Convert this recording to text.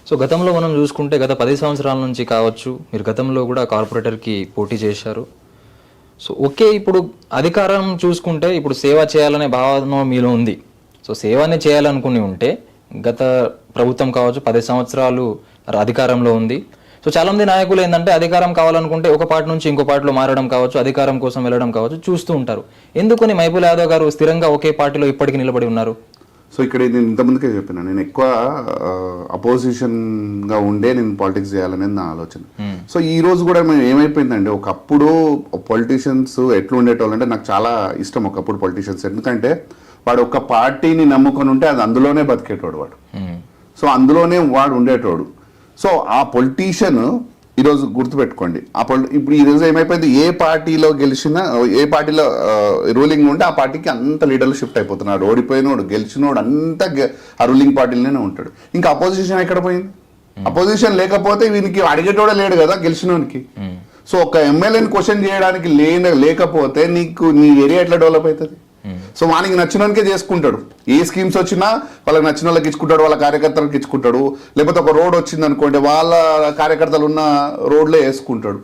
So గతంలో మనం చూసుకుంటే గత 10 సంవత్సరాల నుంచి కావచ్చు, మీరు గతంలో కూడా కార్పొరేటర్కి పోటీ చేశారు. సో ఓకే, ఇప్పుడు అధికారం చూసుకుంటే ఇప్పుడు సేవ చేయాలనే భావన మీలో ఉంది. సో సేవనే చేయాలనుకుని ఉంటే గత ప్రభుత్వం కావచ్చు 10 సంవత్సరాలు అధికారంలో ఉంది. సో చాలామంది నాయకులు ఏంటంటే అధికారం కావాలనుకుంటే ఒక పార్టీ నుంచి ఇంకో పార్టీలో మారడం కావచ్చు, అధికారం కోసం వెళ్ళడం కావచ్చు చూస్తూ ఉంటారు. ఎందుకని మహబూబ్ యాదవ్ గారు స్థిరంగా ఒకే పార్టీలో ఇప్పటికీ నిలబడి ఉన్నారు? సో ఇక్కడ నేను ఇంతమందికే చెప్పిన, నేను ఎక్కువ అపోజిషన్గా ఉండే నేను పాలిటిక్స్ చేయాలనేది నా ఆలోచన. సో ఈ రోజు కూడా మేము ఏమైపోయిందంటే, ఒకప్పుడు పొలిటీషియన్స్ ఎట్లా ఉండేటోళ్ళు అంటే నాకు చాలా ఇష్టం ఒకప్పుడు పొలిటీషియన్స్. ఎందుకంటే వాడు ఒక పార్టీని నమ్ముకొని ఉంటే అది అందులోనే బతికేటోడు వాడు. సో అందులోనే వాడు ఉండేటోడు. సో ఆ పొలిటీషియన్ ఈరోజు గుర్తుపెట్టుకోండి, ఇప్పుడు ఈరోజు ఏమైపోయింది, ఏ పార్టీలో గెలిచినా, ఏ పార్టీలో రూలింగ్ ఉంటే ఆ పార్టీకి అంత లీడర్లు షిఫ్ట్ అయిపోతున్నాడు. ఓడిపోయినోడు గెలిచినోడు అంతా ఆ రూలింగ్ పార్టీలోనే ఉంటాడు. ఇంకా అపోజిషన్ ఎక్కడ పోయింది? అపోజిషన్ లేకపోతే వీనికి అడిగేటోడే లేడు కదా గెలిచినోనికి. సో ఒక ఎమ్మెల్యేని క్వశ్చన్ చేయడానికి లేకపోతే నీకు నీ ఏరియా ఎట్లా డెవలప్ అవుతుంది? సో వానికి నచ్చినోనికే చేసుకుంటాడు. ఏ స్కీమ్స్ వచ్చినా వాళ్ళకి నచ్చిన వాళ్ళకి ఇచ్చుకుంటాడు, వాళ్ళ కార్యకర్తలకు ఇచ్చుకుంటాడు. లేకపోతే ఒక రోడ్ వచ్చింది అనుకోండి, వాళ్ళ కార్యకర్తలు ఉన్న రోడ్లో వేసుకుంటాడు.